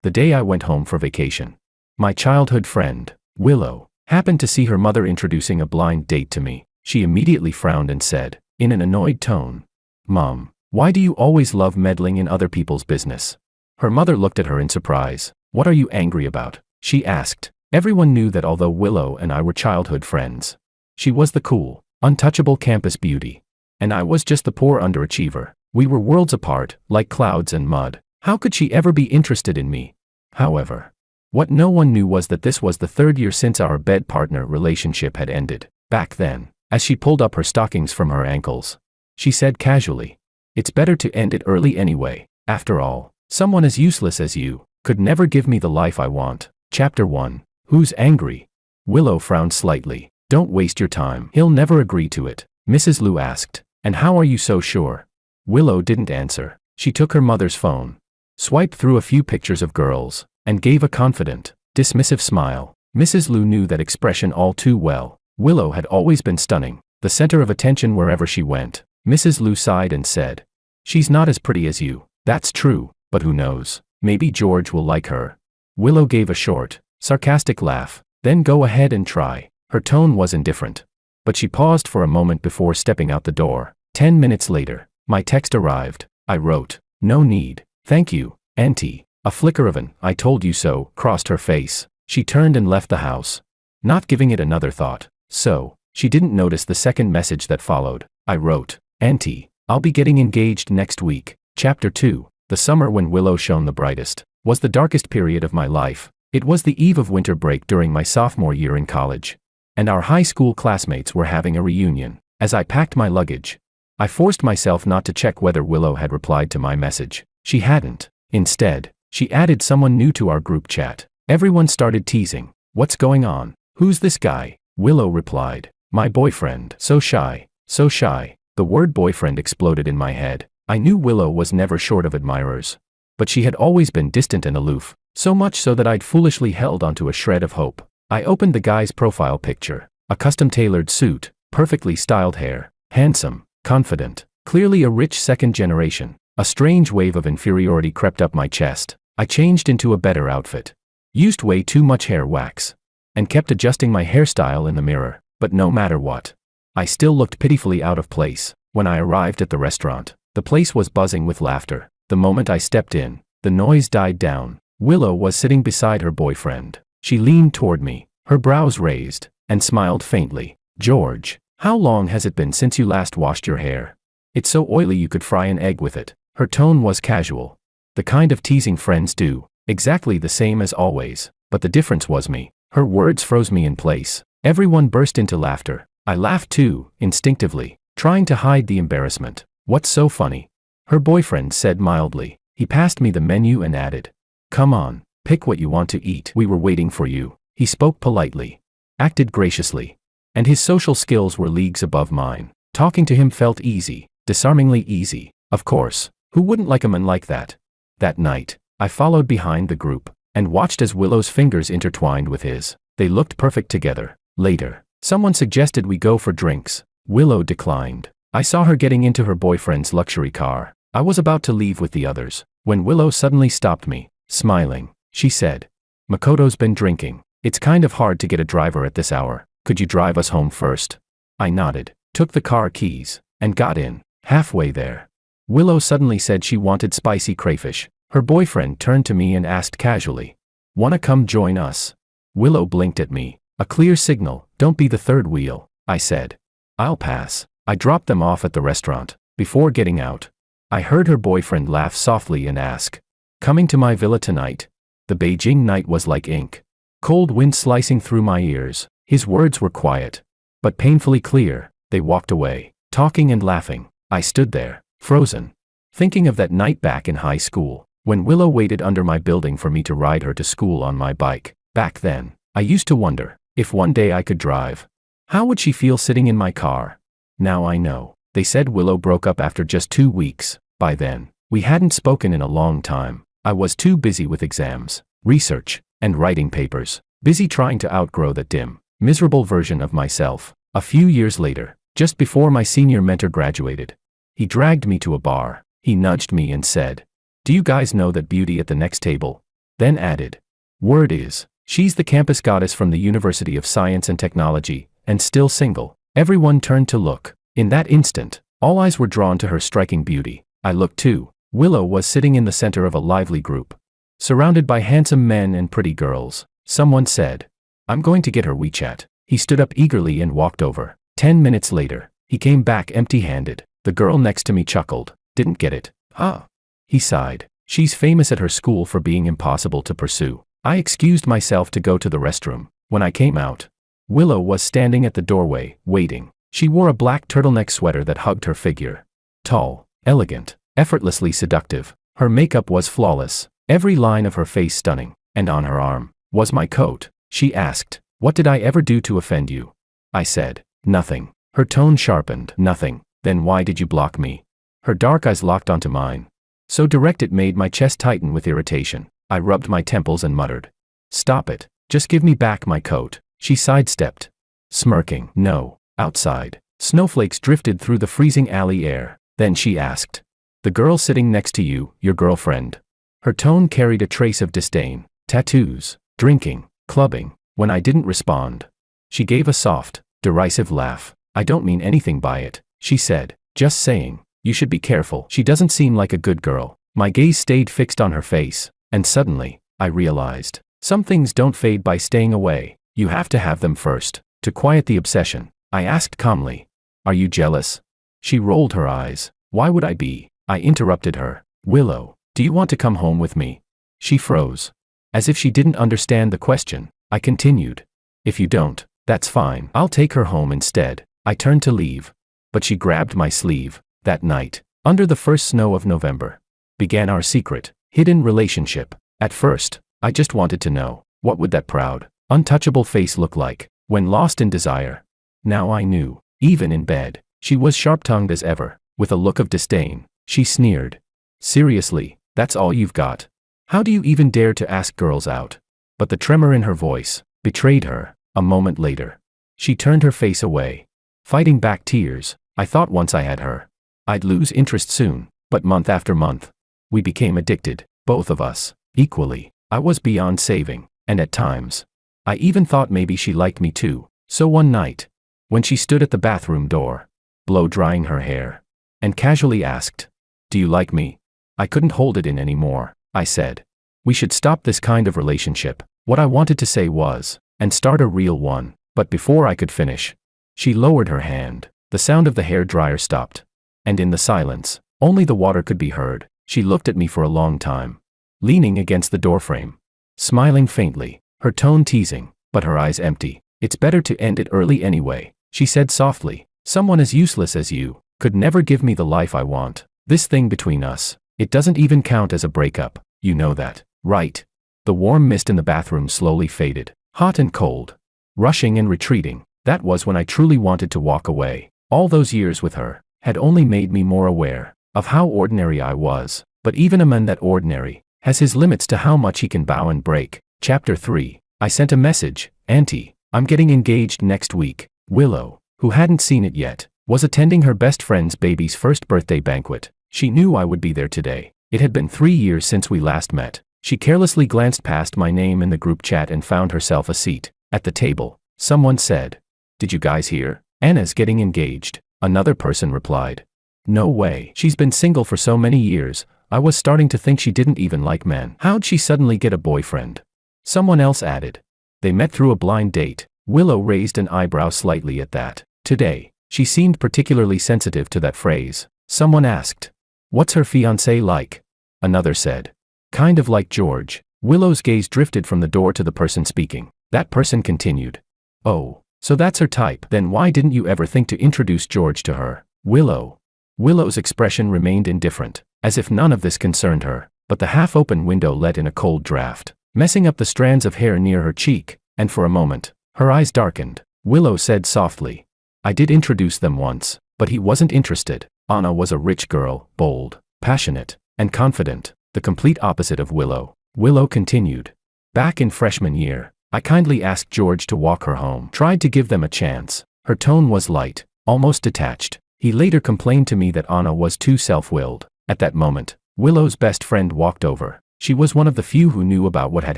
the day I went home for vacation. My childhood friend, Willow, happened to see her mother introducing a blind date to me. She immediately frowned and said, in an annoyed tone, "Mom, why do you always love meddling in other people's business?" Her mother looked at her in surprise. "What are you angry about?" she asked. Everyone knew that although Willow and I were childhood friends, she was the cool, untouchable campus beauty, and I was just the poor underachiever. We were worlds apart, like clouds and mud. How could she ever be interested in me? However, what no one knew was that this was the 3rd year since our bed partner relationship had ended. Back then, as she pulled up her stockings from her ankles, she said casually, "It's better to end it early anyway. After all, someone as useless as you could never give me the life I want." Chapter 1. Who's angry? Willow frowned slightly. "Don't waste your time. He'll never agree to it," Mrs. Liu asked. "And how are you so sure?" Willow didn't answer. She took her mother's phone, swiped through a few pictures of girls, and gave a confident, dismissive smile. Mrs. Liu knew that expression all too well. Willow had always been stunning, the center of attention wherever she went. Mrs. Liu sighed and said, "She's not as pretty as you." "That's true, but who knows? Maybe George will like her." Willow gave a short, sarcastic laugh. "Then go ahead and try." Her tone was indifferent, but she paused for a moment before stepping out the door. 10 minutes later, my text arrived. I wrote, "No need. Thank you, Auntie." A flicker of an "I told you so" crossed her face. She turned and left the house, not giving it another thought. So, she didn't notice the second message that followed. I wrote, "Auntie, I'll be getting engaged next week." Chapter 2. The summer when Willow shone the brightest was the darkest period of my life. It was the eve of winter break during my sophomore year in college, and our high school classmates were having a reunion. As I packed my luggage, I forced myself not to check whether Willow had replied to my message. She hadn't. Instead, she added someone new to our group chat. Everyone started teasing. "What's going on? Who's this guy?" Willow replied, "My boyfriend." So shy, so shy. The word boyfriend exploded in my head. I knew Willow was never short of admirers, but she had always been distant and aloof, so much so that I'd foolishly held onto a shred of hope. I opened the guy's profile picture. A custom-tailored suit, perfectly styled hair, handsome, confident, clearly a rich second generation. A strange wave of inferiority crept up my chest. I changed into a better outfit, used way too much hair wax, and kept adjusting my hairstyle in the mirror. But no matter what, I still looked pitifully out of place. When I arrived at the restaurant, the place was buzzing with laughter. The moment I stepped in, the noise died down. Willow was sitting beside her boyfriend. She leaned toward me, her brows raised, and smiled faintly. "George, how long has it been since you last washed your hair? It's so oily you could fry an egg with it." Her tone was casual, the kind of teasing friends do, exactly the same as always, but the difference was me. Her words froze me in place. Everyone burst into laughter. I laughed too, instinctively, trying to hide the embarrassment. "What's so funny?" her boyfriend said mildly. He passed me the menu and added, "Come on, pick what you want to eat. We were waiting for you." He spoke politely, acted graciously, and his social skills were leagues above mine. Talking to him felt easy, disarmingly easy. Of course, who wouldn't like a man like that? That night, I followed behind the group and watched as Willow's fingers intertwined with his. They looked perfect together. Later, someone suggested we go for drinks. Willow declined. I saw her getting into her boyfriend's luxury car. I was about to leave with the others, when Willow suddenly stopped me. Smiling, she said, "Makoto's been drinking. It's kind of hard to get a driver at this hour. Could you drive us home first?" I nodded, took the car keys, and got in. Halfway there, Willow suddenly said she wanted spicy crayfish. Her boyfriend turned to me and asked casually, "Wanna come join us?" Willow blinked at me. A clear signal, "Don't be the third wheel," I said. "I'll pass." I dropped them off at the restaurant. Before getting out, I heard her boyfriend laugh softly and ask, "Coming to my villa tonight?" The Beijing night was like ink. Cold wind slicing through my ears. His words were quiet, but painfully clear. They walked away, talking and laughing. I stood there, frozen, thinking of that night back in high school, when Willow waited under my building for me to ride her to school on my bike. Back then, I used to wonder, if one day I could drive, how would she feel sitting in my car? Now I know. They said Willow broke up after just 2 weeks. By then, we hadn't spoken in a long time. I was too busy with exams, research, and writing papers, busy trying to outgrow that dim, miserable version of myself. A few years later, just before my senior mentor graduated, he dragged me to a bar. He nudged me and said, "Do you guys know that beauty at the next table?" then added, "Word is, she's the campus goddess from the University of Science and Technology, and still single." Everyone turned to look. In that instant, all eyes were drawn to her striking beauty. I looked too. Willow was sitting in the center of a lively group, surrounded by handsome men and pretty girls. Someone said, "I'm going to get her WeChat." He stood up eagerly and walked over. 10 minutes later, he came back empty-handed. The girl next to me chuckled. "Didn't get it, huh?" He sighed. "She's famous at her school for being impossible to pursue." I excused myself to go to the restroom. When I came out, Willow was standing at the doorway, waiting. She wore a black turtleneck sweater that hugged her figure. Tall, elegant, effortlessly seductive. Her makeup was flawless, every line of her face stunning. And on her arm was my coat. She asked, "What did I ever do to offend you?" I said, "Nothing." Her tone sharpened. "Nothing. Then why did you block me?" Her dark eyes locked onto mine. So direct it made my chest tighten with irritation. I rubbed my temples and muttered, "Stop it. Just give me back my coat." She sidestepped, smirking. "No." Outside, snowflakes drifted through the freezing alley air. Then she asked, "The girl sitting next to you, your girlfriend?" Her tone carried a trace of disdain. "Tattoos, drinking, clubbing." When I didn't respond, she gave a soft, derisive laugh. "I don't mean anything by it," she said. "Just saying, you should be careful. She doesn't seem like a good girl." My gaze stayed fixed on her face, and suddenly, I realized, some things don't fade by staying away. You have to have them first. To quiet the obsession, I asked calmly, "Are you jealous?" She rolled her eyes. "Why would I be?" I interrupted her. "Willow, do you want to come home with me?" She froze. As if she didn't understand the question, I continued, "If you don't, that's fine. I'll take her home instead." I turned to leave, but she grabbed my sleeve. That night, under the first snow of November, began our secret, hidden relationship. At first, I just wanted to know, what would that proud, untouchable face look like when lost in desire? Now I knew. Even in bed, she was sharp-tongued as ever. With a look of disdain, she sneered, "Seriously, that's all you've got? How do you even dare to ask girls out?" But the tremor in her voice betrayed her. A moment later, she turned her face away, fighting back tears. I thought once I had her, I'd lose interest soon. But month after month, we became addicted, both of us, equally. I was beyond saving, and at times, I even thought maybe she liked me too. So one night, when she stood at the bathroom door, blow-drying her hair, and casually asked, "Do you like me?" I couldn't hold it in anymore. I said, "We should stop this kind of relationship." What I wanted to say was, "and start a real one." But before I could finish, she lowered her hand. The sound of the hairdryer stopped, and in the silence, only the water could be heard. She looked at me for a long time, leaning against the doorframe, smiling faintly, her tone teasing, but her eyes empty. "It's better to end it early anyway," she said softly. "Someone as useless as you could never give me the life I want. This thing between us, it doesn't even count as a breakup. You know that, right?" The warm mist in the bathroom slowly faded, hot and cold, rushing and retreating. That was when I truly wanted to walk away. All those years with her had only made me more aware of how ordinary I was. But even a man that ordinary has his limits to how much he can bow and break. Chapter 3. I sent a message, "Auntie, I'm getting engaged next week." Willow, who hadn't seen it yet, was attending her best friend's baby's first birthday banquet. She knew I would be there today. It had been 3 years since we last met. She carelessly glanced past my name in the group chat and found herself a seat. At the table, someone said, "Did you guys hear? Anna's getting engaged." Another person replied, "No way. She's been single for so many years. I was starting to think she didn't even like men. How'd she suddenly get a boyfriend?" Someone else added, "They met through a blind date." Willow raised an eyebrow slightly at that. Today, she seemed particularly sensitive to that phrase. Someone asked, "What's her fiancé like?" Another said, "Kind of like George." Willow's gaze drifted from the door to the person speaking. That person continued, "Oh, so that's her type. Then why didn't you ever think to introduce George to her?" Willow's expression remained indifferent, as if none of this concerned her, but the half-open window let in a cold draft, messing up the strands of hair near her cheek, and for a moment, her eyes darkened. Willow said softly, "I did introduce them once, but he wasn't interested." Anna was a rich girl, bold, passionate, and confident, the complete opposite of Willow. Willow continued, "Back in freshman year, I kindly asked George to walk her home, tried to give them a chance." Her tone was light, almost detached. He later complained to me that Anna was too self-willed. At that moment, Willow's best friend walked over. She was one of the few who knew about what had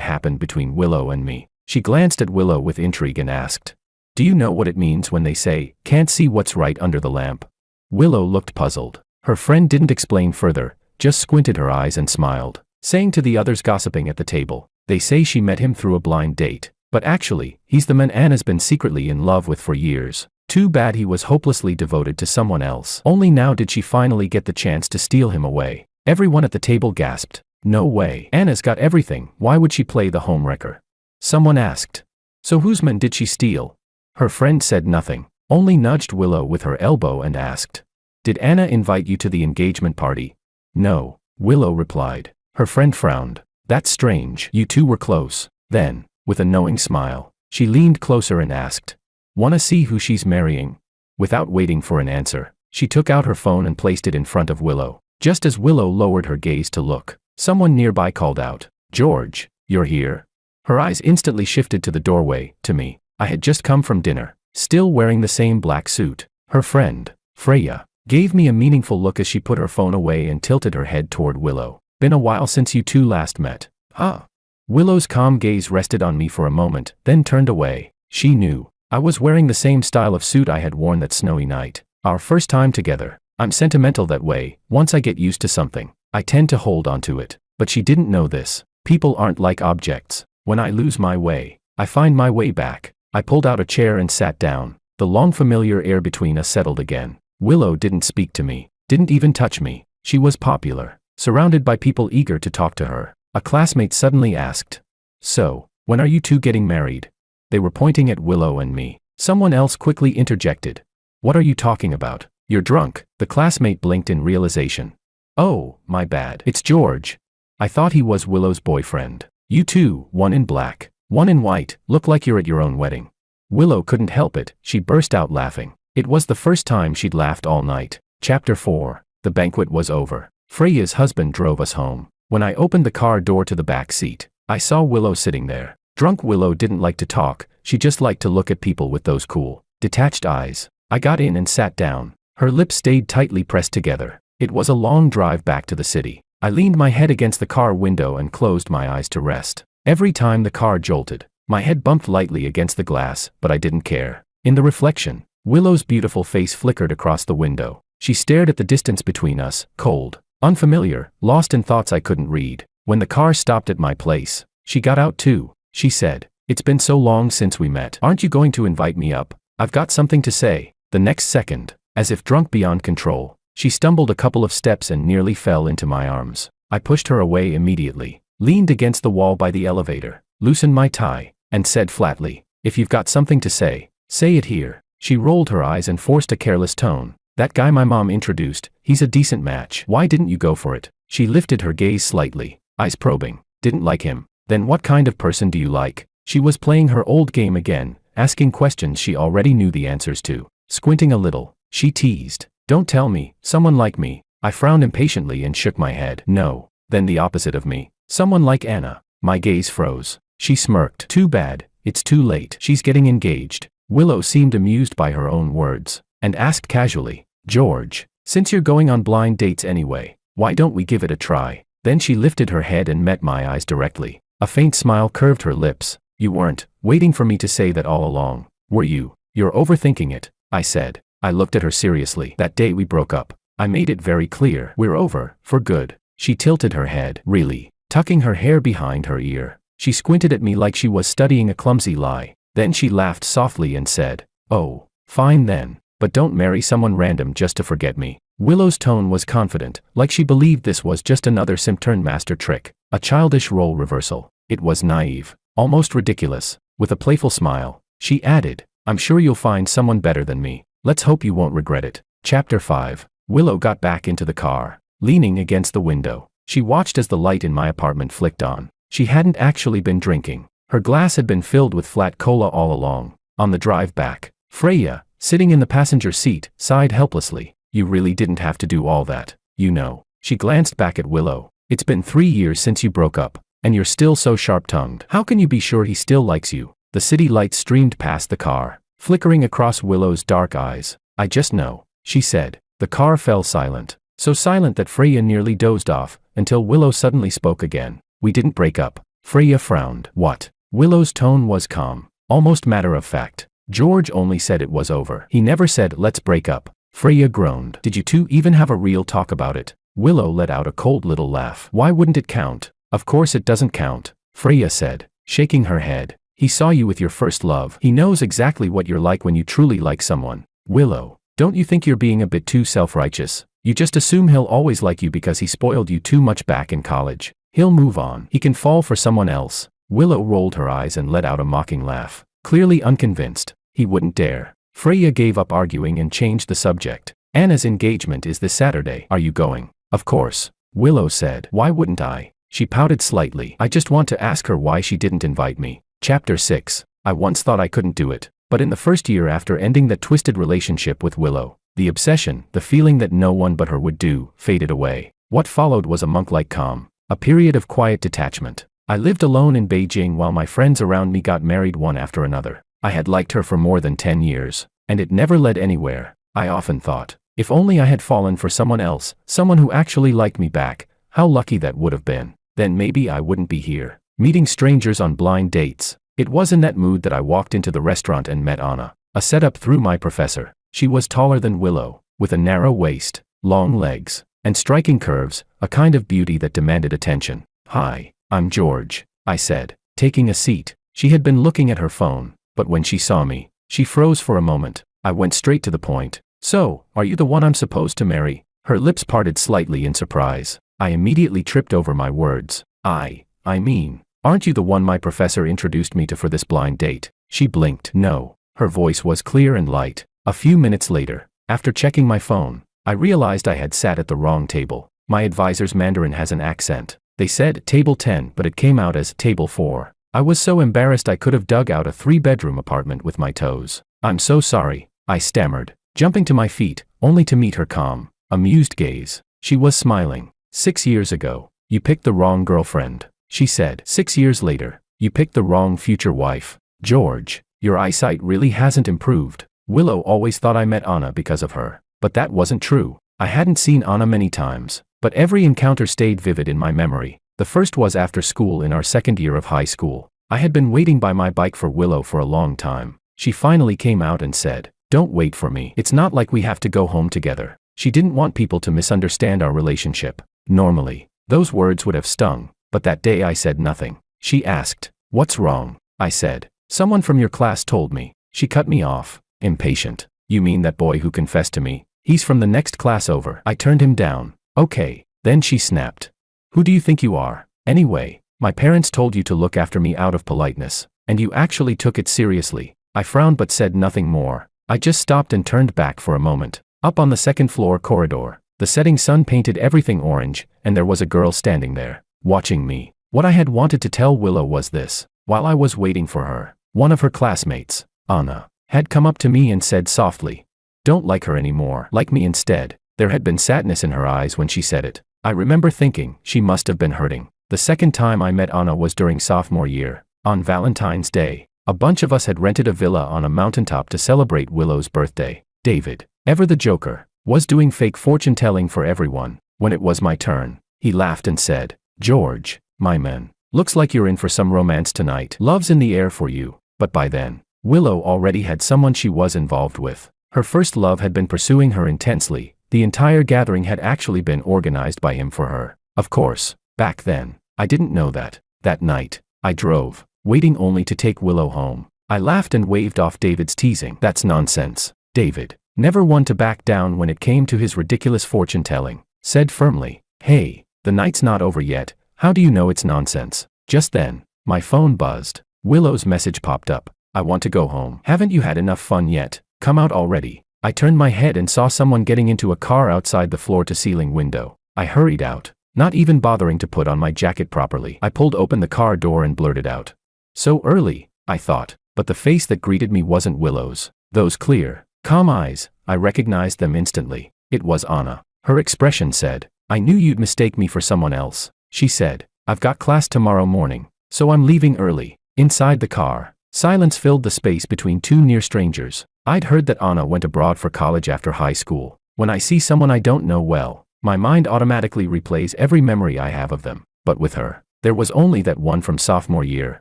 happened between Willow and me. She glanced at Willow with intrigue and asked, "Do you know what it means when they say, 'Can't see what's right under the lamp'?" Willow looked puzzled. Her friend didn't explain further, just squinted her eyes and smiled, saying to the others gossiping at the table, "They say she met him through a blind date, but actually, he's the man Anna's been secretly in love with for years. Too bad he was hopelessly devoted to someone else. Only now did she finally get the chance to steal him away." Everyone at the table gasped. "No way. Anna's got everything, why would she play the homewrecker?" Someone asked. "So whose man did she steal?" Her friend said nothing, only nudged Willow with her elbow and asked, "Did Anna invite you to the engagement party?" "No," Willow replied. Her friend frowned. "That's strange, you two were close." Then, with a knowing smile, she leaned closer and asked, "Wanna see who she's marrying?" Without waiting for an answer, she took out her phone and placed it in front of Willow. Just as Willow lowered her gaze to look, someone nearby called out, "George, you're here?" Her eyes instantly shifted to the doorway, to me. I had just come from dinner, still wearing the same black suit. Her friend, Freya, gave me a meaningful look as she put her phone away and tilted her head toward Willow. "Been a while since you two last met." "Huh?" Willow's calm gaze rested on me for a moment, then turned away. She knew. I was wearing the same style of suit I had worn that snowy night. Our first time together. I'm sentimental that way. Once I get used to something, I tend to hold on to it. But she didn't know this. People aren't like objects. When I lose my way, I find my way back. I pulled out a chair and sat down. The long familiar air between us settled again. Willow didn't speak to me, didn't even touch me. She was popular, surrounded by people eager to talk to her. A classmate suddenly asked, "So, when are you two getting married?" They were pointing at Willow and me. Someone else quickly interjected, "What are you talking about? You're drunk." The classmate blinked in realization. "Oh, my bad. It's George. I thought he was Willow's boyfriend. You two, one in black, one in white, look like you're at your own wedding." Willow couldn't help it, she burst out laughing. It was the first time she'd laughed all night. Chapter 4. The banquet was over. Freya's husband drove us home. When I opened the car door to the back seat, I saw Willow sitting there. Drunk Willow didn't like to talk, she just liked to look at people with those cool, detached eyes. I got in and sat down. Her lips stayed tightly pressed together. It was a long drive back to the city. I leaned my head against the car window and closed my eyes to rest. Every time the car jolted, my head bumped lightly against the glass, but I didn't care. In the reflection, Willow's beautiful face flickered across the window. She stared at the distance between us, cold, unfamiliar, lost in thoughts I couldn't read. When the car stopped at my place, she got out too. She said, "It's been so long since we met. Aren't you going to invite me up? I've got something to say." The next second, as if drunk beyond control, she stumbled a couple of steps and nearly fell into my arms. I pushed her away immediately, leaned against the wall by the elevator, loosened my tie, and said flatly, "If you've got something to say it here." She rolled her eyes and forced a careless tone. "That guy my mom introduced, he's a decent match. Why didn't you go for it?" She lifted her gaze slightly, eyes probing. "Didn't like him. Then what kind of person do you like?" She was playing her old game again, asking questions she already knew the answers to. Squinting a little, she teased, "Don't tell me, someone like me." I frowned impatiently and shook my head. "No." "Then the opposite of me. Someone like Anna." My gaze froze. She smirked. "Too bad, it's too late. She's getting engaged." Willow seemed amused by her own words, and asked casually, "George, since you're going on blind dates anyway, why don't we give it a try?" Then she lifted her head and met my eyes directly. A faint smile curved her lips. "You weren't waiting for me to say that all along, were you?" "You're overthinking it," I said. I looked at her seriously. "That day we broke up, I made it very clear. We're over, for good." She tilted her head. "Really?" Tucking her hair behind her ear, she squinted at me like she was studying a clumsy lie. Then she laughed softly and said, "Oh, fine then. But don't marry someone random just to forget me." Willow's tone was confident, like she believed this was just another Simturn master trick, a childish role reversal. It was naive, almost ridiculous. With a playful smile, she added, "I'm sure you'll find someone better than me. Let's hope you won't regret it." Chapter 5. Willow got back into the car, leaning against the window. She watched as the light in my apartment flicked on. She hadn't actually been drinking. Her glass had been filled with flat cola all along. On the drive back, Freya, sitting in the passenger seat, sighed helplessly. "You really didn't have to do all that, you know." She glanced back at Willow. "It's been 3 years since you broke up, and you're still so sharp-tongued. How can you be sure he still likes you?" The city lights streamed past the car, flickering across Willow's dark eyes. "I just know," she said. The car fell silent. So silent that Freya nearly dozed off, until Willow suddenly spoke again. We didn't break up. Freya frowned. What? Willow's tone was calm, almost matter-of-fact. George only said it was over. He never said, let's break up. Freya groaned. Did you two even have a real talk about it? Willow let out a cold little laugh. Why wouldn't it count? Of course it doesn't count, Freya said, shaking her head. He saw you with your first love. He knows exactly what you're like when you truly like someone. Willow, don't you think you're being a bit too self-righteous? You just assume he'll always like you because he spoiled you too much back in college. He'll move on. He can fall for someone else. Willow rolled her eyes and let out a mocking laugh, clearly unconvinced. He wouldn't dare. Freya gave up arguing and changed the subject. Anna's engagement is this Saturday. Are you going? Of course, Willow said. Why wouldn't I? She pouted slightly. I just want to ask her why she didn't invite me. Chapter 6. I once thought I couldn't do it, but in the first year after ending that twisted relationship with Willow, the obsession, the feeling that no one but her would do, faded away. What followed was a monk-like calm, a period of quiet detachment. I lived alone in Beijing while my friends around me got married one after another. I had liked her for more than 10 years, and it never led anywhere. I often thought, if only I had fallen for someone else, someone who actually liked me back, how lucky that would have been. Then maybe I wouldn't be here, meeting strangers on blind dates. It was in that mood that I walked into the restaurant and met Anna, a setup through my professor. She was taller than Willow, with a narrow waist, long legs, and striking curves, a kind of beauty that demanded attention. Hi, I'm George, I said, taking a seat. She had been looking at her phone, but when she saw me, she froze for a moment. I went straight to the point. So, are you the one I'm supposed to marry? Her lips parted slightly in surprise. I immediately tripped over my words. I mean, aren't you the one my professor introduced me to for this blind date? She blinked. No. Her voice was clear and light. A few minutes later, after checking my phone, I realized I had sat at the wrong table. My advisor's Mandarin has an accent. They said table 10, but it came out as table 4. I was so embarrassed I could have dug out a 3-bedroom apartment with my toes. I'm so sorry, I stammered, jumping to my feet, only to meet her calm, amused gaze. She was smiling. 6 years ago, you picked the wrong girlfriend, she said. 6 years later, you picked the wrong future wife. George, your eyesight really hasn't improved. Willow always thought I met Anna because of her, but that wasn't true. I hadn't seen Anna many times, but every encounter stayed vivid in my memory. The first was after school in our second year of high school. I had been waiting by my bike for Willow for a long time. She finally came out and said, "Don't wait for me. It's not like we have to go home together." She didn't want people to misunderstand our relationship. Normally, those words would have stung, but that day I said nothing. She asked, "What's wrong?" I said, "Someone from your class told me." She cut me off, impatient. "You mean that boy who confessed to me? He's from the next class over." I turned him down. "Okay." Then she snapped. "Who do you think you are? Anyway, my parents told you to look after me out of politeness, and you actually took it seriously." I frowned but said nothing more. I just stopped and turned back for a moment. Up on the second-floor corridor, the setting sun painted everything orange, and there was a girl standing there, watching me. What I had wanted to tell Willow was this. While I was waiting for her, one of her classmates, Anna, had come up to me and said softly, "Don't like her anymore. Like me instead." There had been sadness in her eyes when she said it. I remember thinking, she must have been hurting. The second time I met Anna was during sophomore year, on Valentine's Day. A bunch of us had rented a villa on a mountaintop to celebrate Willow's birthday. David, ever the joker, was doing fake fortune-telling for everyone. When it was my turn, he laughed and said, "George, my man, looks like you're in for some romance tonight. Love's in the air for you." But by then, Willow already had someone she was involved with. Her first love had been pursuing her intensely. The entire gathering had actually been organized by him for her. Of course, back then, I didn't know that. That night, I drove, waiting only to take Willow home. I laughed and waved off David's teasing. "That's nonsense." David, never one to back down when it came to his ridiculous fortune-telling, said firmly, "Hey, the night's not over yet. How do you know it's nonsense?" Just then, my phone buzzed. Willow's message popped up. "I want to go home. Haven't you had enough fun yet? Come out already." I turned my head and saw someone getting into a car outside the floor-to-ceiling window. I hurried out, not even bothering to put on my jacket properly. I pulled open the car door and blurted out, "So early," I thought, but the face that greeted me wasn't Willow's. Those clear, calm eyes, I recognized them instantly. It was Anna. Her expression said, "I knew you'd mistake me for someone else." She said, "I've got class tomorrow morning, so I'm leaving early." Inside the car, silence filled the space between two near strangers. I'd heard that Anna went abroad for college after high school. When I see someone I don't know well, my mind automatically replays every memory I have of them. But with her, There was only that one from sophomore year.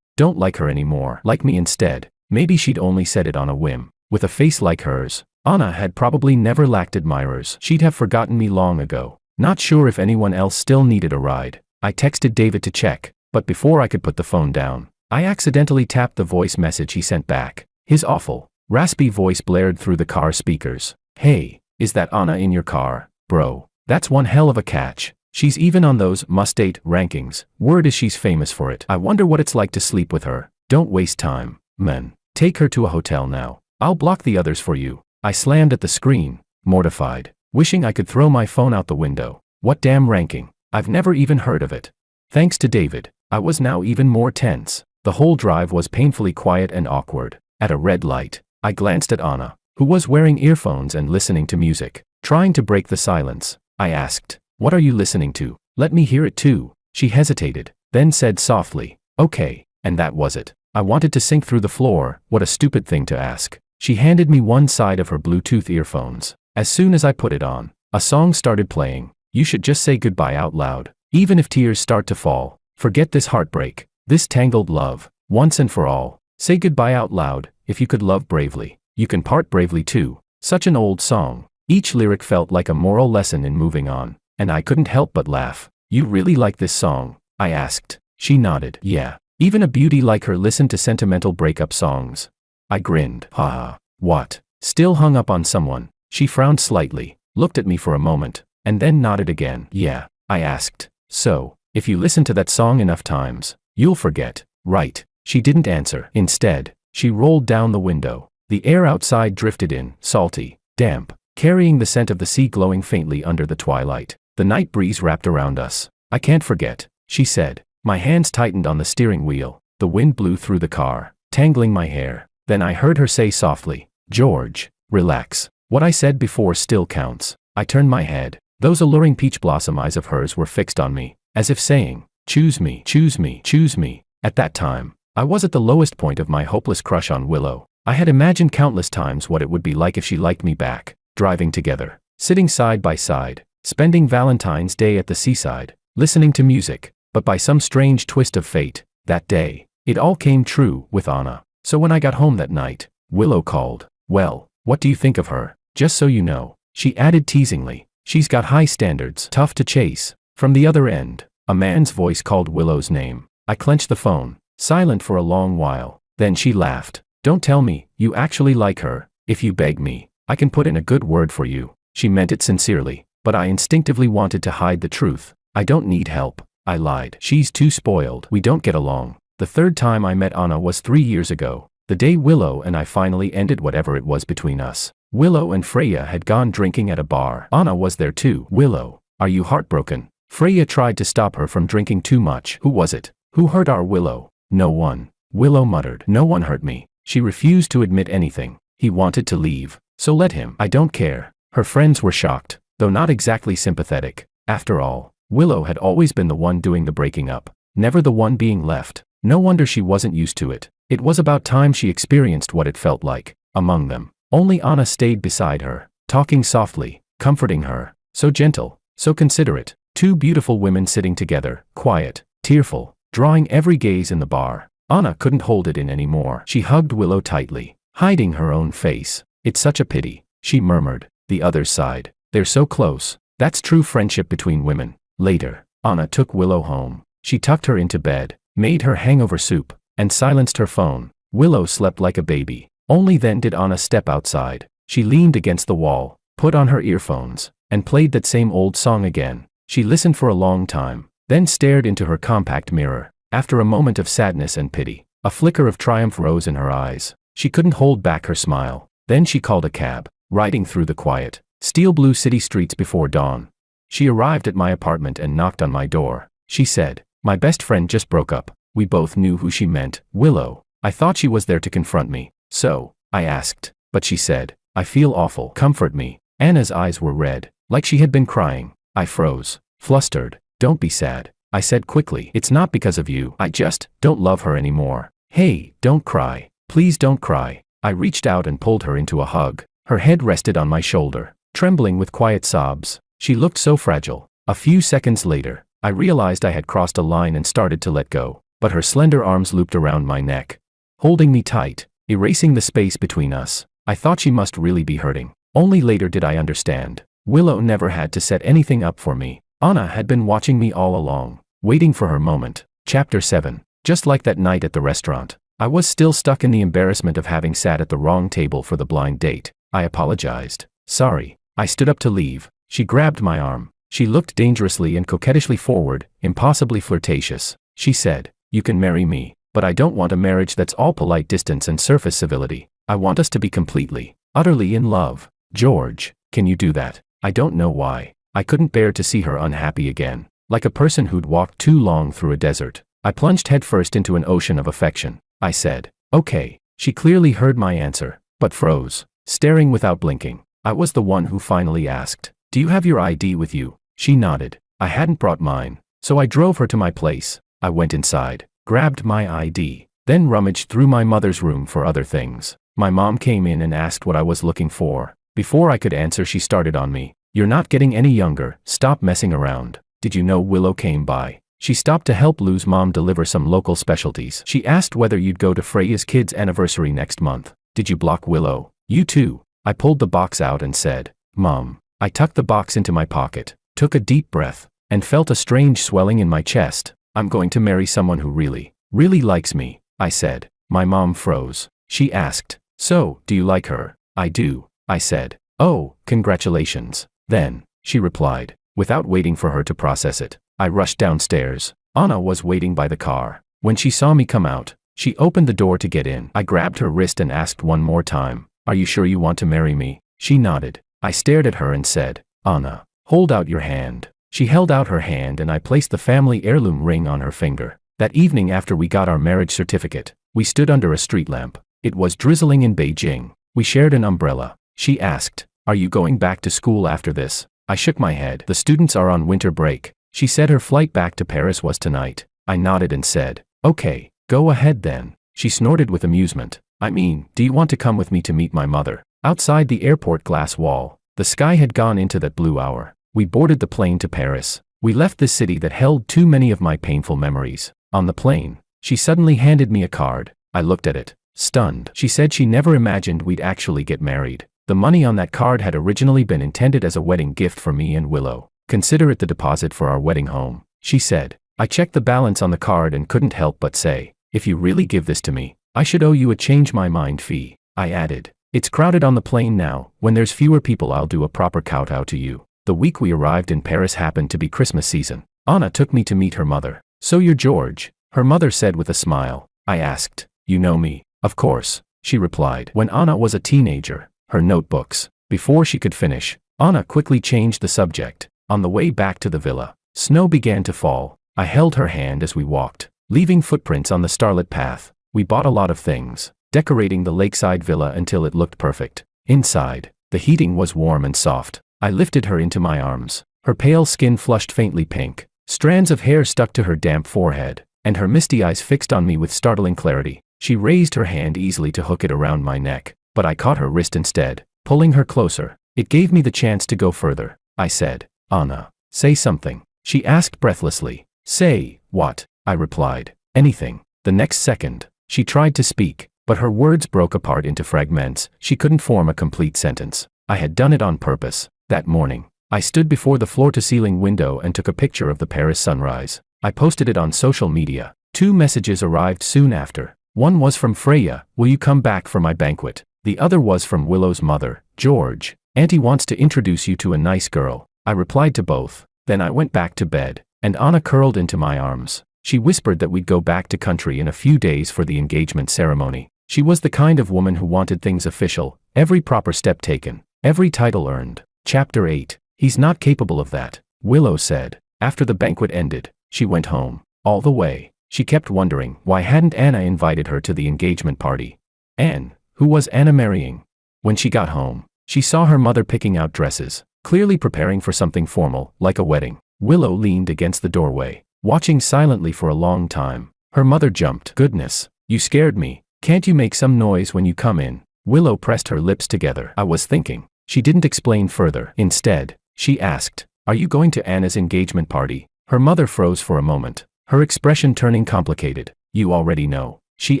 Don't like her anymore. Like me instead. Maybe she'd only said it on a whim. With a face like hers, Anna had probably never lacked admirers. She'd have forgotten me long ago. Not sure if anyone else still needed a ride. I texted David to check, but before I could put the phone down, I accidentally tapped the voice message he sent back. His awful, raspy voice blared through the car speakers. Hey, is that Anna in your car? Bro, that's one hell of a catch. She's even on those must-date rankings. Word is she's famous for it. I wonder what it's like to sleep with her. Don't waste time, man. Take her to a hotel now. I'll block the others for you. I slammed at the screen, mortified, wishing I could throw my phone out the window. What damn ranking? I've never even heard of it. Thanks to David, I was now even more tense. The whole drive was painfully quiet and awkward. At a red light, I glanced at Anna, who was wearing earphones and listening to music. Trying to break the silence, I asked, "What are you listening to? Let me hear it too." She hesitated, then said softly, "Okay," and that was it. I wanted to sink through the floor. What a stupid thing to ask. She handed me one side of her Bluetooth earphones. As soon as I put it on, a song started playing. You should just say goodbye out loud. Even if tears start to fall, forget this heartbreak, this tangled love, once and for all. Say goodbye out loud. If you could love bravely, you can part bravely too. Such an old song. Each lyric felt like a moral lesson in moving on, and I couldn't help but laugh. You really like this song? I asked. She nodded. Yeah. Even a beauty like her listened to sentimental breakup songs. I grinned. Haha. What? Still hung up on someone? She frowned slightly, looked at me for a moment, and then nodded again. Yeah. I asked. So, if you listen to that song enough times, you'll forget, right? She didn't answer. Instead, she rolled down the window. The air outside drifted in, salty, damp, carrying the scent of the sea glowing faintly under the twilight. The night breeze wrapped around us. I can't forget, she said. My hands tightened on the steering wheel. The wind blew through the car, tangling my hair. Then I heard her say softly, "George, relax. What I said before still counts." I turned my head. Those alluring peach blossom eyes of hers were fixed on me, as if saying, "Choose me, choose me, choose me." At that time, I was at the lowest point of my hopeless crush on Willow. I had imagined countless times what it would be like if she liked me back, driving together, sitting side by side, spending Valentine's Day at the seaside, listening to music. But by some strange twist of fate, that day, it all came true with Anna. So when I got home that night, Willow called. "Well, what do you think of her? Just so you know," she added teasingly, "she's got high standards, tough to chase." From the other end, a man's voice called Willow's name. I clenched the phone, silent for a long while. Then she laughed. "Don't tell me, you actually like her. If you beg me, I can put in a good word for you." She meant it sincerely, but I instinctively wanted to hide the truth. "I don't need help," I lied. "She's too spoiled. We don't get along." The third time I met Anna was 3 years ago, the day Willow and I finally ended whatever it was between us. Willow and Freya had gone drinking at a bar. Anna was there too. "Willow, are you heartbroken?" Freya tried to stop her from drinking too much. "Who was it? Who hurt our Willow?" "No one," Willow muttered. "No one hurt me." She refused to admit anything. "He wanted to leave, so let him." "I don't care." Her friends were shocked, though not exactly sympathetic. After all, Willow had always been the one doing the breaking up, never the one being left. No wonder she wasn't used to it. It was about time she experienced what it felt like. Among them, only Anna stayed beside her, talking softly, comforting her. So gentle, so considerate. Two beautiful women sitting together, quiet, tearful, drawing every gaze in the bar. Anna couldn't hold it in anymore. She hugged Willow tightly, hiding her own face. "It's such a pity," she murmured. The others sighed. "They're so close." That's true friendship between women. Later, Anna took Willow home. She tucked her into bed, made her hangover soup, and silenced her phone. Willow slept like a baby. Only then did Anna step outside. She leaned against the wall, put on her earphones, and played that same old song again. She listened for a long time, then stared into her compact mirror. After a moment of sadness and pity, a flicker of triumph rose in her eyes. She couldn't hold back her smile. Then she called a cab, riding through the quiet, steel blue city streets before dawn. She arrived at my apartment and knocked on my door. She said, "My best friend just broke up." We both knew who she meant, Willow. I thought she was there to confront me. "So?" I asked. But she said, "I feel awful. Comfort me." Anna's eyes were red, like she had been crying. I froze, flustered. "Don't be sad," I said quickly. "It's not because of you. I just don't love her anymore." "Hey, don't cry. Please don't cry." I reached out and pulled her into a hug. Her head rested on my shoulder, trembling with quiet sobs. She looked so fragile. A few seconds later, I realized I had crossed a line and started to let go, but her slender arms looped around my neck, holding me tight, erasing the space between us. I thought she must really be hurting. Only later did I understand. Willow never had to set anything up for me. Anna had been watching me all along, waiting for her moment. Chapter 7. Just like that night at the restaurant, I was still stuck in the embarrassment of having sat at the wrong table for the blind date. I apologized. Sorry. I stood up to leave. She grabbed my arm. She looked dangerously and coquettishly forward, impossibly flirtatious. She said, "You can marry me, but I don't want a marriage that's all polite distance and surface civility. I want us to be completely, utterly in love. George, can you do that?" I don't know why. I couldn't bear to see her unhappy again. Like a person who'd walked too long through a desert, I plunged headfirst into an ocean of affection. I said, "Okay." She clearly heard my answer, but froze, staring without blinking. I was the one who finally asked, "Do you have your ID with you?" She nodded. I hadn't brought mine, so I drove her to my place. I went inside, grabbed my ID, then rummaged through my mother's room for other things. My mom came in and asked what I was looking for. Before I could answer, she started on me. "You're not getting any younger, stop messing around. Did you know Willow came by?" She stopped to help Lou's mom deliver some local specialties. She asked whether you'd go to Freya's kid's anniversary next month. "Did you block Willow?" "You too." I pulled the box out and said, "Mom." I tucked the box into my pocket, took a deep breath, and felt a strange swelling in my chest. "I'm going to marry someone who really, really likes me," I said. My mom froze. She asked, "So, do you like her?" "I do," I said. "Oh, congratulations." "Then," she replied, without waiting for her to process it. I rushed downstairs. Anna was waiting by the car. When she saw me come out, she opened the door to get in. I grabbed her wrist and asked one more time, "Are you sure you want to marry me?" She nodded. I stared at her and said, "Anna, hold out your hand." She held out her hand and I placed the family heirloom ring on her finger. That evening after we got our marriage certificate, we stood under a street lamp. It was drizzling in Beijing. We shared an umbrella. She asked, "Are you going back to school after this?" I shook my head. "The students are on winter break." She said her flight back to Paris was tonight. I nodded and said, "Okay, go ahead then." She snorted with amusement. "I mean, do you want to come with me to meet my mother?" Outside the airport glass wall, the sky had gone into that blue hour. We boarded the plane to Paris. We left this city that held too many of my painful memories. On the plane, she suddenly handed me a card. I looked at it, stunned. She said she never imagined we'd actually get married. The money on that card had originally been intended as a wedding gift for me and Willow. "Consider it the deposit for our wedding home," she said. I checked the balance on the card and couldn't help but say, "If you really give this to me, I should owe you a change my mind fee." I added, "It's crowded on the plane now. When there's fewer people, I'll do a proper kowtow to you." The week we arrived in Paris happened to be Christmas season. Anna took me to meet her mother. "So you're George," her mother said with a smile. I asked, "You know me?" "Of course," she replied. When Anna was a teenager, her notebooks. Before she could finish, Anna quickly changed the subject. On the way back to the villa, snow began to fall. I held her hand as we walked, leaving footprints on the starlit path. We bought a lot of things, decorating the lakeside villa until it looked perfect. Inside, the heating was warm and soft. I lifted her into my arms. Her pale skin flushed faintly pink. Strands of hair stuck to her damp forehead, and her misty eyes fixed on me with startling clarity. She raised her hand easily to hook it around my neck, but I caught her wrist instead, pulling her closer. It gave me the chance to go further. I said, "Anna, say something." She asked breathlessly. "Say, what?" I replied. "Anything." The next second, she tried to speak, but her words broke apart into fragments. She couldn't form a complete sentence. I had done it on purpose. That morning, I stood before the floor-to-ceiling window and took a picture of the Paris sunrise. I posted it on social media. 2 messages arrived soon after. One was from Freya, "Will you come back for my banquet?" The other was from Willow's mother, "George, Auntie wants to introduce you to a nice girl." I replied to both. Then I went back to bed, and Anna curled into my arms. She whispered that we'd go back to country in a few days for the engagement ceremony. She was the kind of woman who wanted things official, every proper step taken, every title earned. Chapter 8. He's not capable of that, Willow said. After the banquet ended, she went home. All the way, she kept wondering why hadn't Anna invited her to the engagement party. Anne, who was Anna marrying? When she got home, she saw her mother picking out dresses, clearly preparing for something formal, like a wedding. Willow leaned against the doorway, watching silently for a long time. Her mother jumped. "Goodness, you scared me. Can't you make some noise when you come in?" Willow pressed her lips together. I was thinking. She didn't explain further. Instead, she asked, "Are you going to Anna's engagement party?" Her mother froze for a moment, her expression turning complicated. You already know, she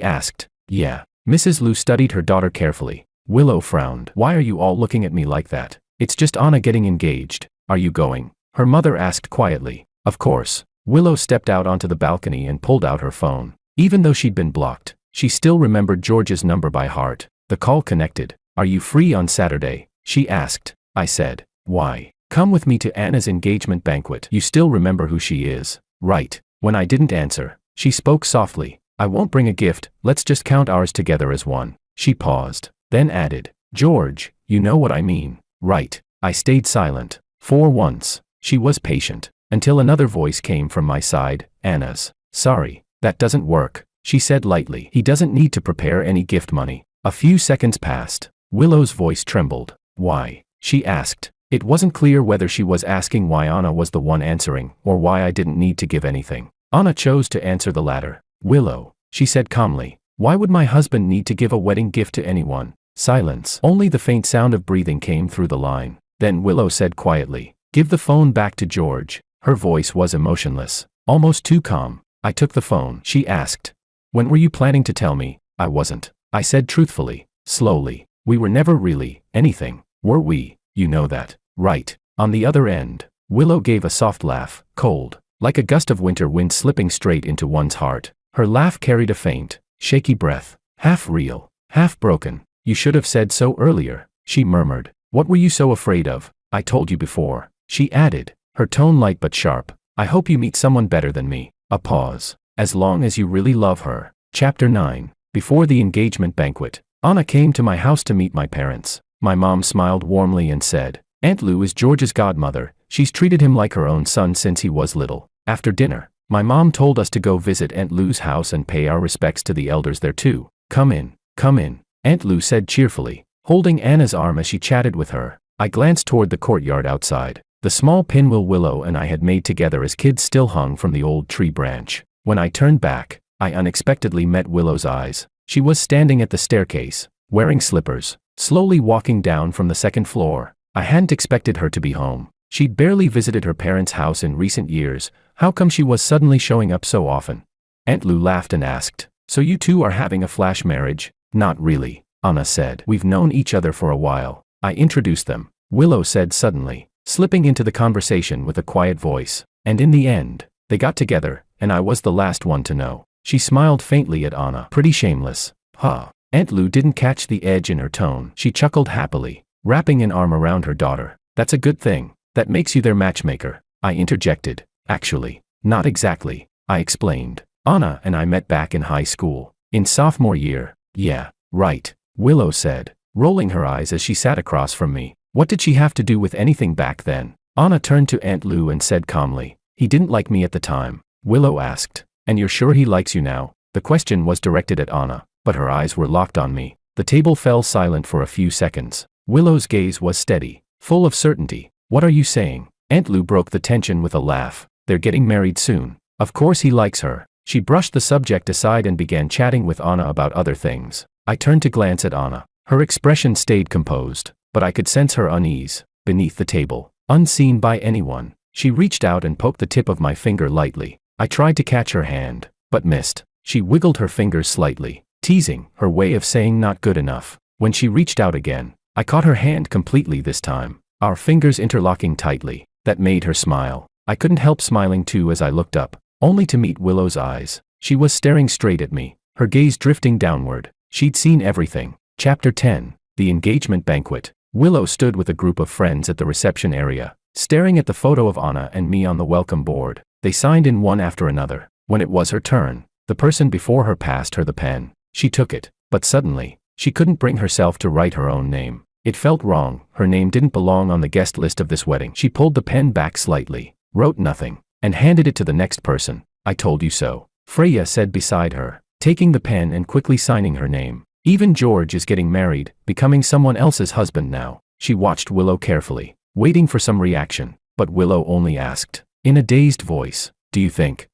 asked. Yeah. Mrs. Liu studied her daughter carefully. Willow frowned. Why are you all looking at me like that? It's just Anna getting engaged. Are you going? Her mother asked quietly. Of course. Willow stepped out onto the balcony and pulled out her phone. Even though she'd been blocked, she still remembered George's number by heart. The call connected. Are you free on Saturday? She asked. I said. Why? Come with me to Anna's engagement banquet. You still remember who she is, right? When I didn't answer, she spoke softly. I won't bring a gift, let's just count ours together as one. She paused, then added, George, you know what I mean, right? I stayed silent. For once, she was patient, until another voice came from my side, Anna's. Sorry, that doesn't work, she said lightly. He doesn't need to prepare any gift money. A few seconds passed. Willow's voice trembled. Why? She asked. It wasn't clear whether she was asking why Anna was the one answering, or why I didn't need to give anything. Anna chose to answer the latter. Willow, she said calmly. Why would my husband need to give a wedding gift to anyone? Silence. Only the faint sound of breathing came through the line. Then Willow said quietly, give the phone back to George. Her voice was emotionless, almost too calm. I took the phone. She asked. When were you planning to tell me? I wasn't. I said truthfully, slowly. We were never really anything, were we? You know that, right? On the other end, Willow gave a soft laugh, cold, like a gust of winter wind slipping straight into one's heart. Her laugh carried a faint, shaky breath, half real, half broken. You should have said so earlier, she murmured. What were you so afraid of? I told you before, she added, her tone light but sharp. I hope you meet someone better than me. A pause. As long as you really love her. Chapter 9. Before the engagement banquet, Anna came to my house to meet my parents. My mom smiled warmly and said, Aunt Lou is George's godmother. She's treated him like her own son since he was little. After dinner, my mom told us to go visit Aunt Lou's house and pay our respects to the elders there too. Come in, Aunt Lou said cheerfully, holding Anna's arm as she chatted with her. I glanced toward the courtyard outside. The small pinwheel Willow and I had made together as kids still hung from the old tree branch. When I turned back, I unexpectedly met Willow's eyes. She was standing at the staircase, wearing slippers, slowly walking down from the second floor. I hadn't expected her to be home. She'd barely visited her parents' house in recent years. How come she was suddenly showing up so often? Aunt Lou laughed and asked, so you two are having a flash marriage? Not really, Anna said. We've known each other for a while. I introduced them, Willow said suddenly, slipping into the conversation with a quiet voice. And in the end, they got together, and I was the last one to know. She smiled faintly at Anna. Pretty shameless. Huh. Aunt Lou didn't catch the edge in her tone. She chuckled happily, wrapping an arm around her daughter. That's a good thing. That makes you their matchmaker. I interjected. Actually, not exactly, I explained. Anna and I met back in high school, in sophomore year. Yeah, right, Willow said, rolling her eyes as she sat across from me. What did she have to do with anything back then? Anna turned to Aunt Lou and said calmly, he didn't like me at the time. Willow asked, and you're sure he likes you now? The question was directed at Anna, but her eyes were locked on me. The table fell silent for a few seconds. Willow's gaze was steady, full of certainty. What are you saying? Aunt Lou broke the tension with a laugh. They're getting married soon. Of course he likes her. She brushed the subject aside and began chatting with Anna about other things. I turned to glance at Anna. Her expression stayed composed, but I could sense her unease. Beneath the table, unseen by anyone, she reached out and poked the tip of my finger lightly. I tried to catch her hand, but missed. She wiggled her fingers slightly, teasing, her way of saying not good enough. When she reached out again, I caught her hand completely this time, our fingers interlocking tightly. That made her smile. I couldn't help smiling too as I looked up, only to meet Willow's eyes. She was staring straight at me, her gaze drifting downward. She'd seen everything. Chapter 10. The engagement banquet. Willow stood with a group of friends at the reception area, staring at the photo of Anna and me on the welcome board. They signed in one after another. When it was her turn, the person before her passed her the pen. She took it, but suddenly, she couldn't bring herself to write her own name. It felt wrong. Her name didn't belong on the guest list of this wedding. She pulled the pen back slightly, wrote nothing, and handed it to the next person. I told you so, Freya said beside her, taking the pen and quickly signing her name. Even George is getting married, becoming someone else's husband now. She watched Willow carefully, waiting for some reaction, but Willow only asked, in a dazed voice, do you think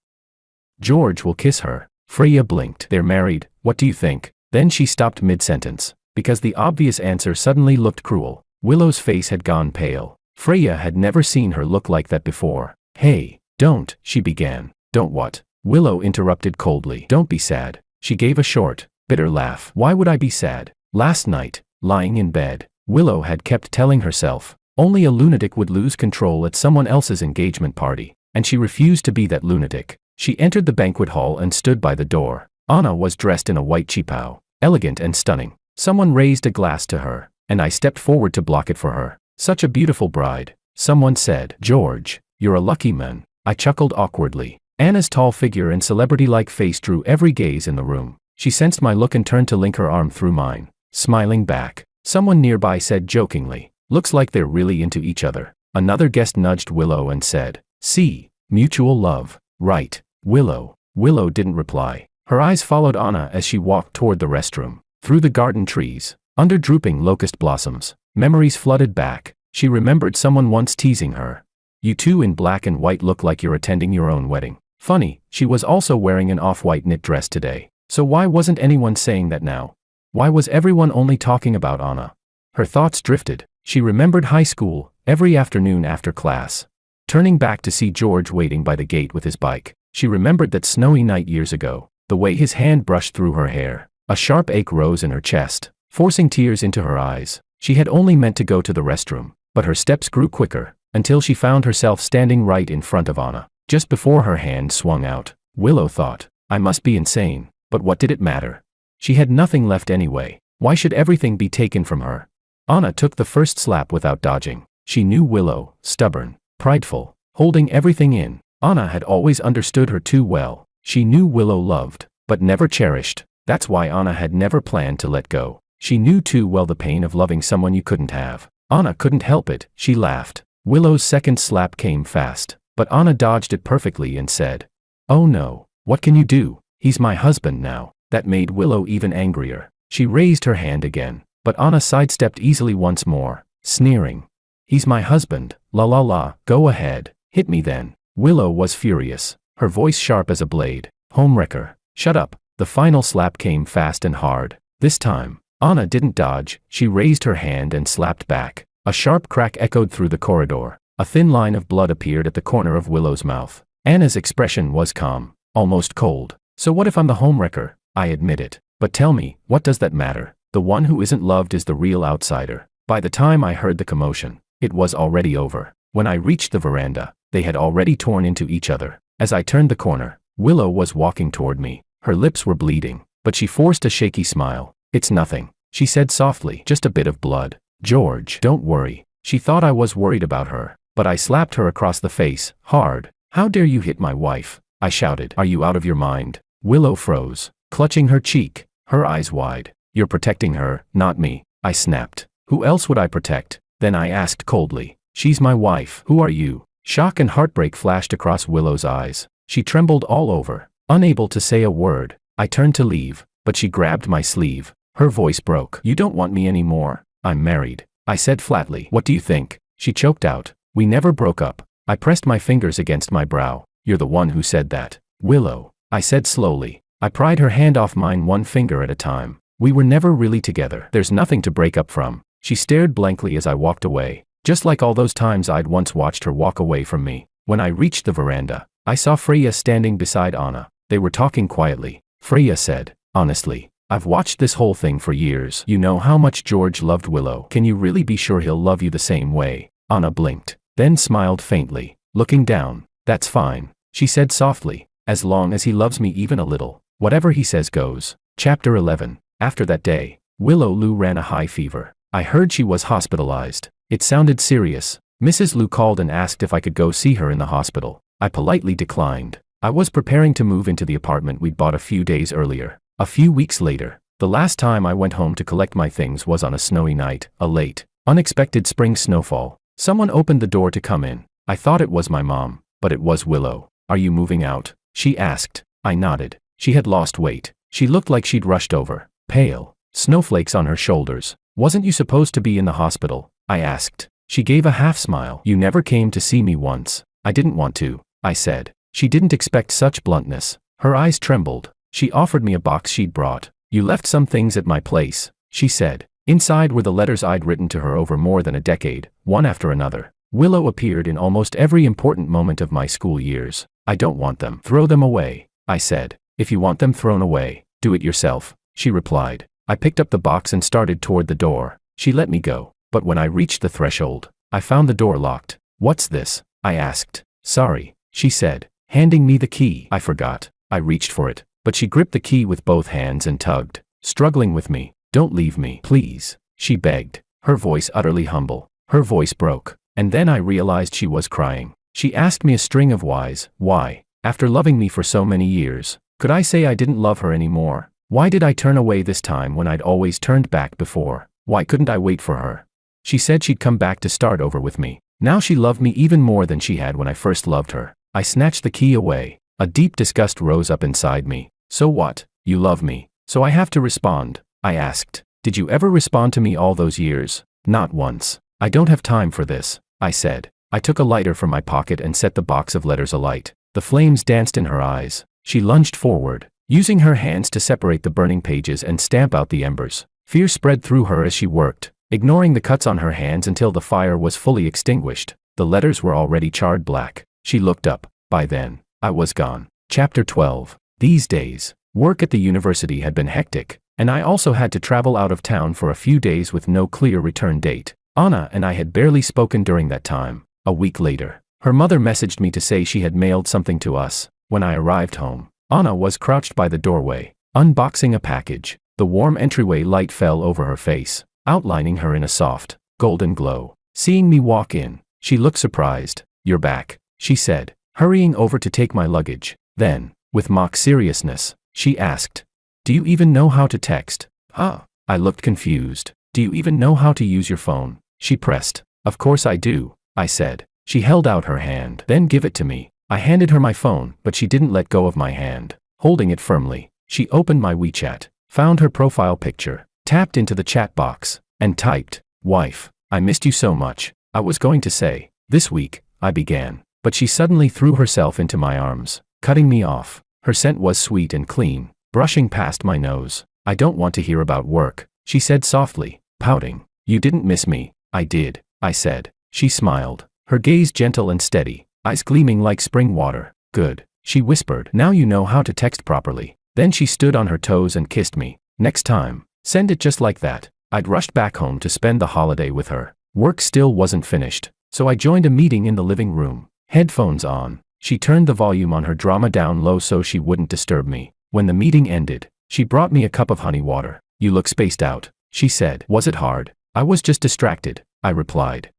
George will kiss her? Freya blinked. They're married, what do you think? Then she stopped mid-sentence, because the obvious answer suddenly looked cruel. Willow's face had gone pale. Freya had never seen her look like that before. Hey, Don't, she began. Don't what? Willow interrupted coldly. Don't be sad. She gave a short, bitter laugh. Why would I be sad? Last night, lying in bed, Willow had kept telling herself, only a lunatic would lose control at someone else's engagement party, and she refused to be that lunatic. She entered the banquet hall and stood by the door. Anna was dressed in a white cheapao, elegant and stunning. Someone raised a glass to her, and I stepped forward to block it for her. Such a beautiful bride. Someone said, George, you're a lucky man. I chuckled awkwardly. Anna's tall figure and celebrity-like face drew every gaze in the room. She sensed my look and turned to link her arm through mine, smiling back. Someone nearby said jokingly, looks like they're really into each other. Another guest nudged Willow and said, see, mutual love, right, Willow. Willow didn't reply. Her eyes followed Anna as she walked toward the restroom. Through the garden trees, under drooping locust blossoms, memories flooded back. She remembered someone once teasing her. You two in black and white look like you're attending your own wedding. Funny, she was also wearing an off-white knit dress today. So why wasn't anyone saying that now? Why was everyone only talking about Anna? Her thoughts drifted. She remembered high school, every afternoon after class. Turning back to see George waiting by the gate with his bike, she remembered that snowy night years ago, the way his hand brushed through her hair. A sharp ache rose in her chest, forcing tears into her eyes. She had only meant to go to the restroom, but her steps grew quicker, until she found herself standing right in front of Anna. Just before her hand swung out, Willow thought, I must be insane, but what did it matter? She had nothing left anyway. Why should everything be taken from her? Anna took the first slap without dodging. She knew Willow, stubborn, prideful, holding everything in. Anna had always understood her too well. She knew Willow loved, but never cherished. That's why Anna had never planned to let go. She knew too well the pain of loving someone you couldn't have. Anna couldn't help it. She laughed. Willow's second slap came fast, but Anna dodged it perfectly and said, oh no, what can you do? He's my husband now. That made Willow even angrier. She raised her hand again, but Anna sidestepped easily once more, sneering. He's my husband, la la la, go ahead, hit me then. Willow was furious, her voice sharp as a blade. Homewrecker, shut up. The final slap came fast and hard. This time, Anna didn't dodge. She raised her hand and slapped back. A sharp crack echoed through the corridor. A thin line of blood appeared at the corner of Willow's mouth. Anna's expression was calm, almost cold. So what if I'm the homewrecker? I admit it. But tell me, what does that matter? The one who isn't loved is the real outsider. By the time I heard the commotion, it was already over. When I reached the veranda, they had already torn into each other. As I turned the corner, Willow was walking toward me. Her lips were bleeding, but she forced a shaky smile. It's nothing, she said softly, just a bit of blood. George, don't worry. She thought I was worried about her, but I slapped her across the face, hard. How dare you hit my wife? I shouted. Are you out of your mind? Willow froze, clutching her cheek, her eyes wide. You're protecting her, not me, I snapped. Who else would I protect? Then I asked coldly. She's my wife. Who are you? Shock and heartbreak flashed across Willow's eyes. She trembled all over, unable to say a word. I turned to leave, but she grabbed my sleeve. Her voice broke. You don't want me anymore. I'm married, I said flatly. What do you think? She choked out. We never broke up. I pressed my fingers against my brow. You're the one who said that. Willow, I said slowly. I pried her hand off mine one finger at a time. We were never really together. There's nothing to break up from. She stared blankly as I walked away, just like all those times I'd once watched her walk away from me. When I reached the veranda, I saw Freya standing beside Anna. They were talking quietly. Freya said, honestly, I've watched this whole thing for years. You know how much George loved Willow. Can you really be sure he'll love you the same way? Anna blinked, then smiled faintly, looking down. That's fine, she said softly, as long as he loves me even a little. Whatever he says goes. Chapter 11. After that day, Willow Lou ran a high fever. I heard she was hospitalized. It sounded serious. Mrs. Lou called and asked if I could go see her in the hospital. I politely declined. I was preparing to move into the apartment we'd bought a few days earlier. A few weeks later, the last time I went home to collect my things was on a snowy night, a late, unexpected spring snowfall. Someone opened the door to come in. I thought it was my mom, but it was Willow. Are you moving out? She asked. I nodded. She had lost weight. She looked like she'd rushed over, pale, snowflakes on her shoulders. Wasn't you supposed to be in the hospital? I asked. She gave a half smile. You never came to see me once. I didn't want to, I said. She didn't expect such bluntness. Her eyes trembled. She offered me a box she'd brought. You left some things at my place, she said. Inside were the letters I'd written to her over more than a decade, one after another. Willow appeared in almost every important moment of my school years. I don't want them. Throw them away, I said. If you want them thrown away, do it yourself, she replied. I picked up the box and started toward the door. She let me go, but when I reached the threshold, I found the door locked. What's this? I asked. Sorry, she said, handing me the key. I forgot. I reached for it, but she gripped the key with both hands and tugged, struggling with me. Don't leave me, please, she begged, her voice utterly humble. Her voice broke, and then I realized she was crying. She asked me a string of whys. Why, after loving me for so many years, could I say I didn't love her anymore? Why did I turn away this time when I'd always turned back before? Why couldn't I wait for her? She said she'd come back to start over with me. Now she loved me even more than she had when I first loved her. I snatched the key away. A deep disgust rose up inside me. So what? You love me, so I have to respond, I asked. Did you ever respond to me all those years? Not once. I don't have time for this, I said. I took a lighter from my pocket and set the box of letters alight. The flames danced in her eyes. She lunged forward, using her hands to separate the burning pages and stamp out the embers. Fear spread through her as she worked, ignoring the cuts on her hands until the fire was fully extinguished. The letters were already charred black. She looked up. By then, I was gone. Chapter 12. These days, work at the university had been hectic, and I also had to travel out of town for a few days with no clear return date. Anna and I had barely spoken during that time. A week later, her mother messaged me to say she had mailed something to us. When I arrived home, Anna was crouched by the doorway, unboxing a package. The warm entryway light fell over her face, outlining her in a soft, golden glow. Seeing me walk in, she looked surprised. You're back, she said, hurrying over to take my luggage. Then, with mock seriousness, she asked, do you even know how to text? I looked confused. Do you even know how to use your phone? She pressed. Of course I do, I said. She held out her hand. Then give it to me. I handed her my phone, but she didn't let go of my hand. Holding it firmly, she opened my WeChat, found her profile picture, tapped into the chat box, and typed, "Wife, I missed you so much." I was going to say, "This week," I began, but she suddenly threw herself into my arms, cutting me off. Her scent was sweet and clean, brushing past my nose. "I don't want to hear about work," she said softly, pouting. "You didn't miss me." "I did," I said. She smiled, her gaze gentle and steady, eyes gleaming like spring water. "Good," she whispered. "Now you know how to text properly." Then she stood on her toes and kissed me. "Next time, send it just like that." I'd rushed back home to spend the holiday with her. Work still wasn't finished, so I joined a meeting in the living room. Headphones on. She turned the volume on her drama down low so she wouldn't disturb me. When the meeting ended, she brought me a cup of honey water. "You look spaced out," she said. "Was it hard?" "I was just distracted," I replied.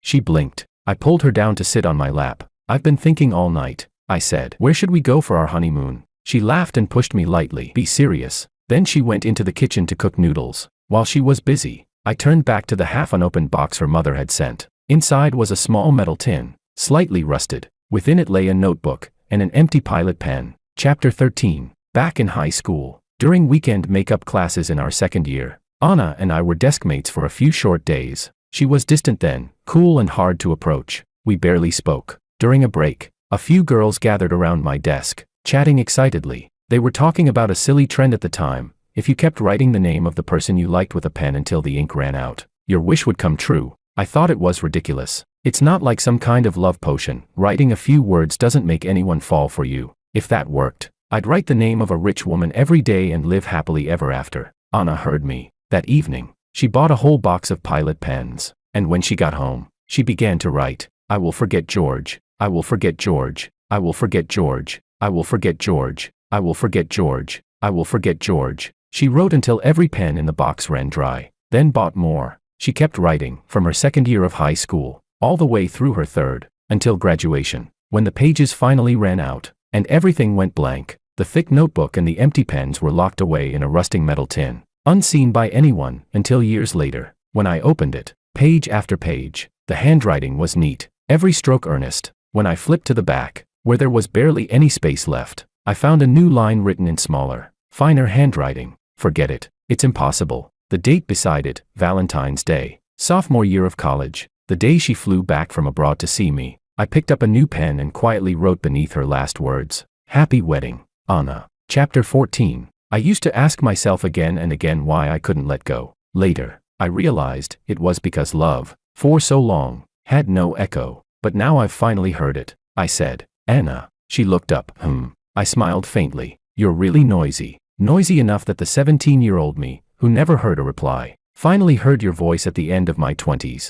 She blinked. I pulled her down to sit on my lap. "I've been thinking all night," I said. "Where should we go for our honeymoon?" She laughed and pushed me lightly. "Be serious." Then she went into the kitchen to cook noodles. While she was busy, I turned back to the half-unopened box her mother had sent. Inside was a small metal tin, slightly rusted. Within it lay a notebook and an empty pilot pen. Chapter 13. Back in high school. During weekend makeup classes in our second year, Anna and I were deskmates for a few short days. She was distant then, cool and hard to approach. We barely spoke. During a break, a few girls gathered around my desk, chatting excitedly. They were talking about a silly trend at the time. If you kept writing the name of the person you liked with a pen until the ink ran out, your wish would come true. I thought it was ridiculous. It's not like some kind of love potion. Writing a few words doesn't make anyone fall for you. If that worked, I'd write the name of a rich woman every day and live happily ever after. Anna heard me. That evening, she bought a whole box of pilot pens, and when she got home, she began to write, "I will forget George. I will forget George. I will forget George. I will forget George. I will forget George. I will forget George." She wrote until every pen in the box ran dry, then bought more. She kept writing, from her second year of high school, all the way through her third, until graduation. When the pages finally ran out, and everything went blank, the thick notebook and the empty pens were locked away in a rusting metal tin, unseen by anyone, until years later, when I opened it. Page after page, the handwriting was neat, every stroke earnest. When I flipped to the back, where there was barely any space left, I found a new line written in smaller, finer handwriting. "Forget it. It's impossible." The date beside it, Valentine's Day, sophomore year of college, the day she flew back from abroad to see me. I picked up a new pen and quietly wrote beneath her last words, "Happy wedding, Anna." Chapter 14. I used to ask myself again and again why I couldn't let go. Later, I realized it was because love, for so long, had no echo. But now I've finally heard it, I said. Anna. She looked up. I smiled faintly. You're really noisy. Noisy enough that the 17-year-old me, who never heard a reply, finally heard your voice at the end of my 20s.